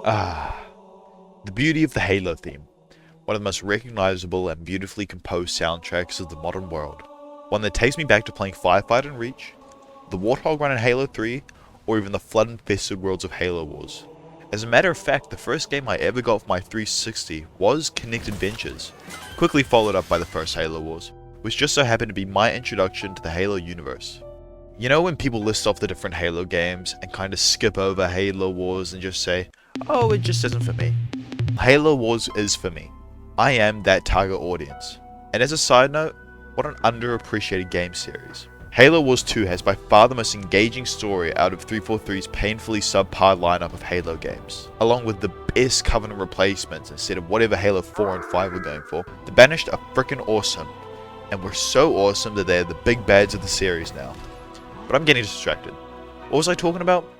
Ah, the beauty of the Halo theme. One of the most recognizable and beautifully composed soundtracks of the modern world. One that takes me back to playing Firefight and Reach, the Warthog run in Halo 3, or even the flood-infested worlds of Halo Wars. As a matter of fact, the first game I ever got for my 360 was Connected Ventures, quickly followed up by the first Halo Wars, which just so happened to be my introduction to the Halo universe. You know when people list off the different Halo games and kind of skip over Halo Wars and just say, oh, it just isn't for me. Halo Wars is for me. I am that target audience. And as a side note, what an underappreciated game series. Halo Wars 2 has by far the most engaging story out of 343's painfully subpar lineup of Halo games. Along with the best Covenant replacements instead of whatever Halo 4 and 5 were going for, the Banished are frickin' awesome. And we're so awesome that they're the big bads of the series now. But I'm getting distracted. What was I talking about?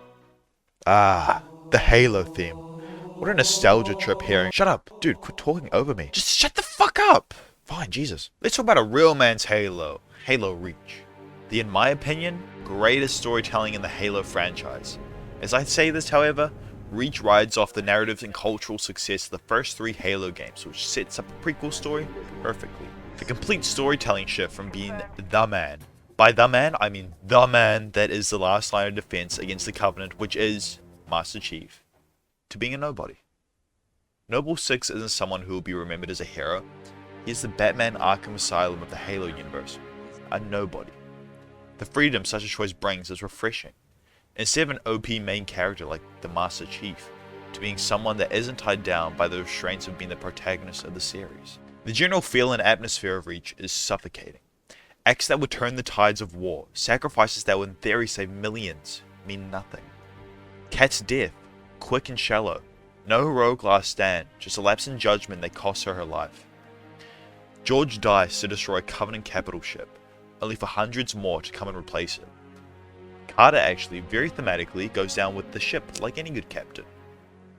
The Halo theme. What a nostalgia trip hearing. Shut up. Dude, quit talking over me. Just shut the fuck up. Fine, Jesus. Let's talk about a real man's Halo. Halo Reach. The, in my opinion, greatest storytelling in the Halo franchise. As I say this, however, Reach rides off the narrative and cultural success of the first 3 Halo games, which sets up a prequel story perfectly. A complete storytelling shift from being the man. By the man, I mean the man that is the last line of defense against the Covenant, which is Master Chief, to being a nobody. Noble Six isn't someone who will be remembered as a hero. He is the Batman Arkham Asylum of the Halo universe. A nobody. The freedom such a choice brings is refreshing. Instead of an OP main character like the Master Chief, to being someone that isn't tied down by the restraints of being the protagonist of the series. The general feel and atmosphere of Reach is suffocating. Acts that would turn the tides of war, sacrifices that would in theory save millions, mean nothing. Kat's death, quick and shallow. No heroic last stand, just a lapse in judgment that cost her life. George dies to destroy a Covenant capital ship, only for hundreds more to come and replace it. Carter actually, very thematically, goes down with the ship like any good captain.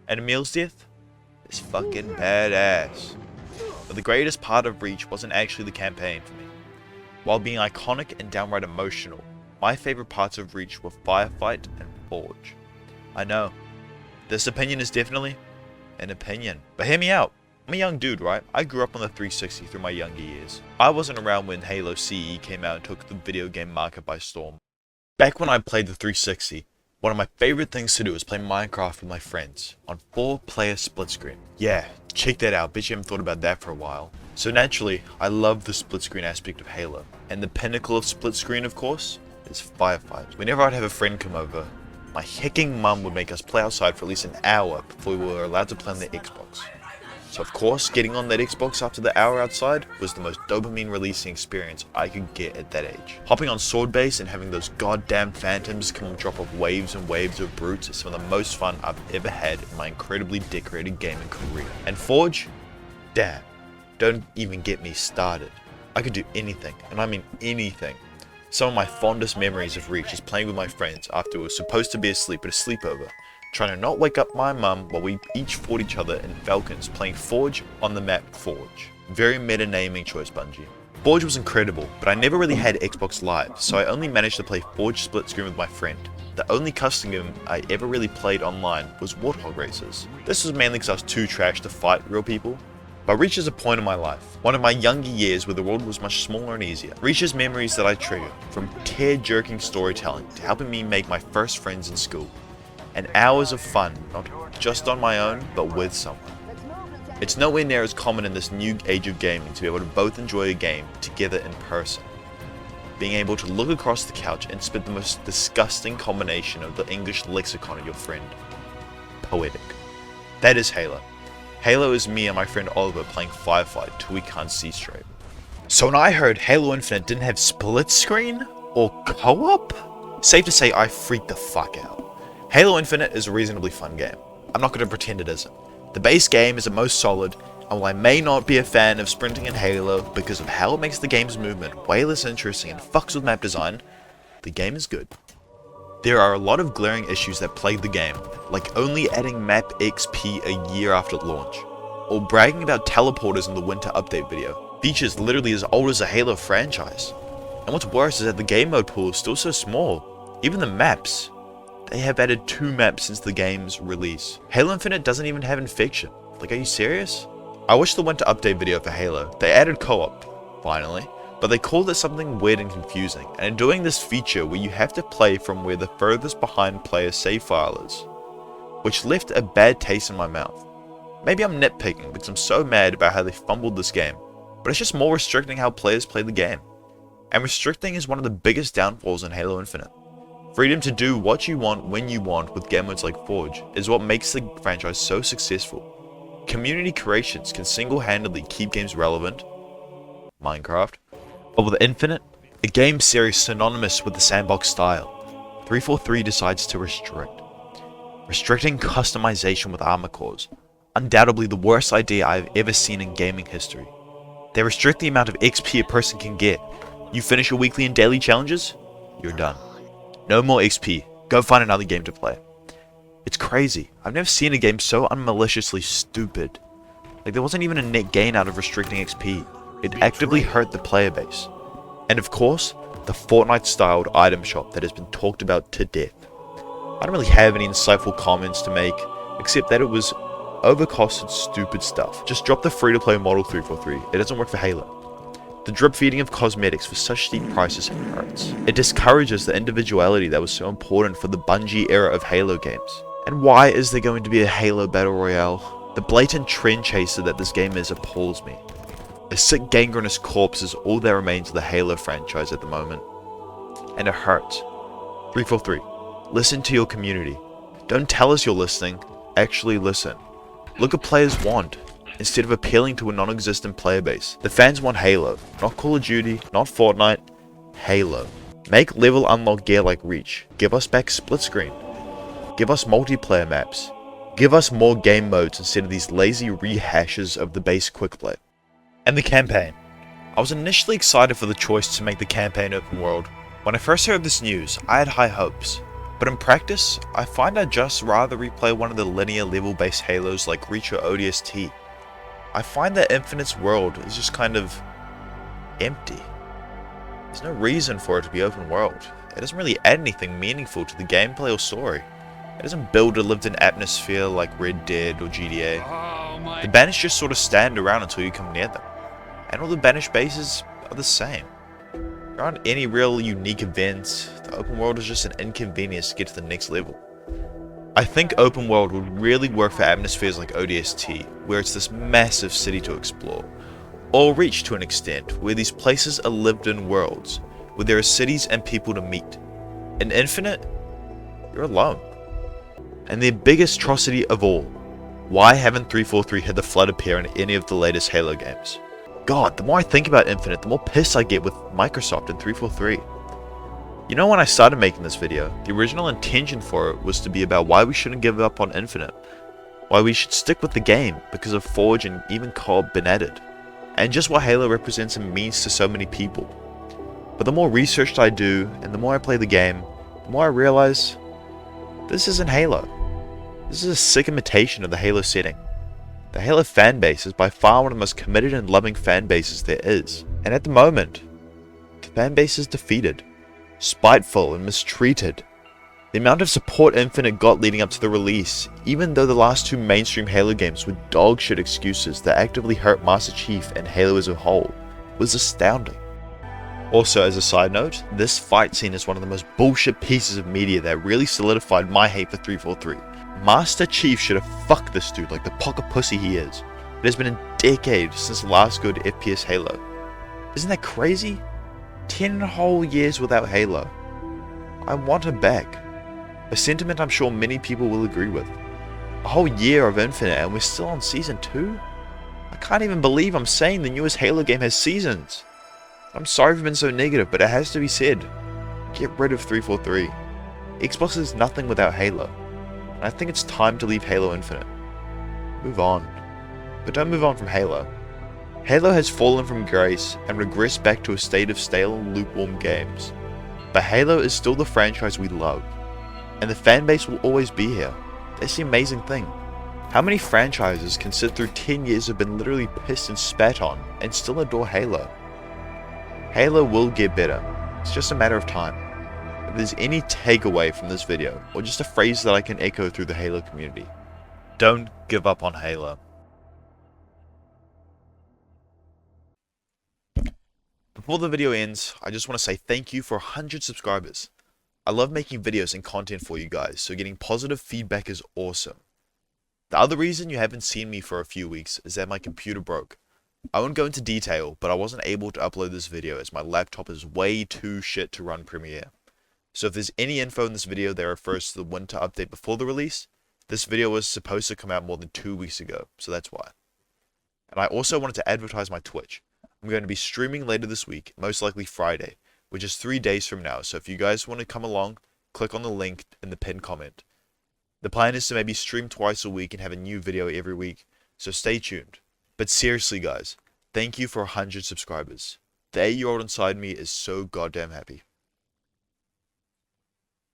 And Emil's death is fucking badass. But the greatest part of Reach wasn't actually the campaign for me. While being iconic and downright emotional, my favorite parts of Reach were Firefight and Forge. I know, this opinion is definitely an opinion, but hear me out. I'm a young dude, right? I grew up on the 360 through my younger years. I wasn't around when Halo CE came out and took the video game market by storm. Back when I played the 360, one of my favorite things to do was play Minecraft with my friends on 4-player split screen. Yeah, check that out, bet you haven't thought about that for a while. So naturally, I love the split screen aspect of Halo. And the pinnacle of split screen, of course, is Firefight. Whenever I'd have a friend come over, my hecking mum would make us play outside for at least an hour before we were allowed to play on the Xbox. So of course, getting on that Xbox after the hour outside was the most dopamine releasing experience I could get at that age. Hopping on sword base and having those goddamn phantoms come and drop off waves and waves of brutes is some of the most fun I've ever had in my incredibly decorated gaming career. And Forge? Damn, don't even get me started. I could do anything, and I mean anything. Some of my fondest memories of Reach is playing with my friends after we were supposed to be asleep at a sleepover, trying to not wake up my mum while we each fought each other in Falcons playing Forge on the map Forge. Very meta naming choice, Bungie. Forge was incredible, but I never really had Xbox Live, so I only managed to play Forge split screen with my friend. The only custom game I ever really played online was Warthog Races. This was mainly because I was too trash to fight real people. But Reach is a point in my life, one of my younger years where the world was much smaller and easier. Reach's memories that I trigger, from tear-jerking storytelling to helping me make my first friends in school. And hours of fun, not just on my own, but with someone. It's nowhere near as common in this new age of gaming to be able to both enjoy a game together in person. Being able to look across the couch and spit the most disgusting combination of the English lexicon at your friend. Poetic. That is Halo. Halo is me and my friend Oliver playing Firefight till we can't see straight. So when I heard Halo Infinite didn't have split screen or co-op, safe to say I freaked the fuck out. Halo Infinite is a reasonably fun game. I'm not going to pretend it isn't. The base game is the most solid, and while I may not be a fan of sprinting in Halo because of how it makes the game's movement way less interesting and fucks with map design, the game is good. There are a lot of glaring issues that plague the game, like only adding map XP a year after launch, or bragging about teleporters in the winter update video, features literally as old as the Halo franchise. And what's worse is that the game mode pool is still so small. Even the maps, they have added 2 maps since the game's release. Halo Infinite doesn't even have Infection. Like, are you serious? I wish the winter update video for Halo, they added co-op, finally, but they called it something weird and confusing, and in doing this feature where you have to play from where the furthest behind player's save file is, which left a bad taste in my mouth. Maybe I'm nitpicking because I'm so mad about how they fumbled this game, but it's just more restricting how players play the game. And restricting is one of the biggest downfalls in Halo Infinite. Freedom to do what you want when you want with game modes like Forge is what makes the franchise so successful. Community creations can single-handedly keep games relevant, Minecraft, but with Infinite, a game series synonymous with the sandbox style, 343 decides to restrict. Restricting customization with armor cores, undoubtedly the worst idea I've ever seen in gaming history. They restrict the amount of XP a person can get. You finish your weekly and daily challenges, you're done. No more XP, go find another game to play. It's crazy. I've never seen a game so unmaliciously stupid. Like, there wasn't even a net gain out of restricting XP. It actively hurt the player base. And of course, the Fortnite-styled item shop that has been talked about to death. I don't really have any insightful comments to make, except that it was overcosted stupid stuff. Just drop the free-to-play model 343. It doesn't work for Halo. The drip feeding of cosmetics for such steep prices hurts. It discourages the individuality that was so important for the Bungie era of Halo games. And why is there going to be a Halo Battle Royale? The blatant trend chaser that this game is appalls me. A sick gangrenous corpse is all that remains of the Halo franchise at the moment. And it hurts. 343. Listen to your community. Don't tell us you're listening, actually listen. Look what players want, instead of appealing to a non-existent player base. The fans want Halo, not Call of Duty, not Fortnite, Halo. Make level unlock gear like Reach. Give us back split screen. Give us multiplayer maps. Give us more game modes instead of these lazy rehashes of the base quick play. And the campaign. I was initially excited for the choice to make the campaign open world. When I first heard this news, I had high hopes. But in practice, I find I'd just rather replay one of the linear level based Halos like Reach or ODST. I find that Infinite's world is just kind of empty. There's no reason for it to be open world. It doesn't really add anything meaningful to the gameplay or story. It doesn't build a lived-in atmosphere like Red Dead or GTA. The banished just sort of stand around until you come near them. And all the banished bases are the same. There aren't any real unique events. The open world is just an inconvenience to get to the next level. I think open world would really work for atmospheres like ODST, where it's this massive city to explore. Or Reach to an extent, where these places are lived-in worlds, where there are cities and people to meet. In Infinite, you're alone. And the biggest atrocity of all, why haven't 343 had the flood appear in any of the latest Halo games? God, the more I think about Infinite, the more pissed I get with Microsoft and 343. You know, when I started making this video, the original intention for it was to be about why we shouldn't give up on Infinite. Why we should stick with the game because of Forge and even Co-op been added. And just what Halo represents and means to so many people. But the more research I do, and the more I play the game, the more I realize this isn't Halo. This is a sick imitation of the Halo setting. The Halo fanbase is by far one of the most committed and loving fanbases there is. And at the moment, the fanbase is defeated, spiteful and mistreated. The amount of support Infinite got leading up to the release, even though the last 2 mainstream Halo games were dog shit excuses that actively hurt Master Chief and Halo as a whole, was astounding. Also, as a side note, this fight scene is one of the most bullshit pieces of media that really solidified my hate for 343. Master Chief should have fucked this dude like the pocket pussy he is. It has been a decade since the last good FPS Halo. Isn't that crazy? 10 whole years without Halo. I want her back. A sentiment I'm sure many people will agree with. A whole year of Infinite and we're still on Season 2? I can't even believe I'm saying the newest Halo game has seasons. I'm sorry for being so negative, but it has to be said. Get rid of 343. Xbox is nothing without Halo. And I think it's time to leave Halo Infinite. Move on. But don't move on from Halo. Halo has fallen from grace and regressed back to a state of stale and lukewarm games. But Halo is still the franchise we love. And the fanbase will always be here. That's the amazing thing. How many franchises can sit through 10 years of been literally pissed and spat on and still adore Halo? Halo will get better. It's just a matter of time. If there's any takeaway from this video, or just a phrase that I can echo through the Halo community, don't give up on Halo. Before the video ends, I just want to say thank you for 100 subscribers. I love making videos and content for you guys, so getting positive feedback is awesome. The other reason you haven't seen me for a few weeks is that my computer broke. I won't go into detail, but I wasn't able to upload this video as my laptop is way too shit to run Premiere. So if there's any info in this video that refers to the winter update before the release, this video was supposed to come out more than 2 weeks ago, so that's why. And I also wanted to advertise my Twitch. I'm going to be streaming later this week, most likely Friday, which is 3 days from now, so if you guys want to come along, click on the link in the pinned comment. The plan is to maybe stream twice a week and have a new video every week, so stay tuned. But seriously guys, thank you for 100 subscribers. The 8-year-old inside me is so goddamn happy.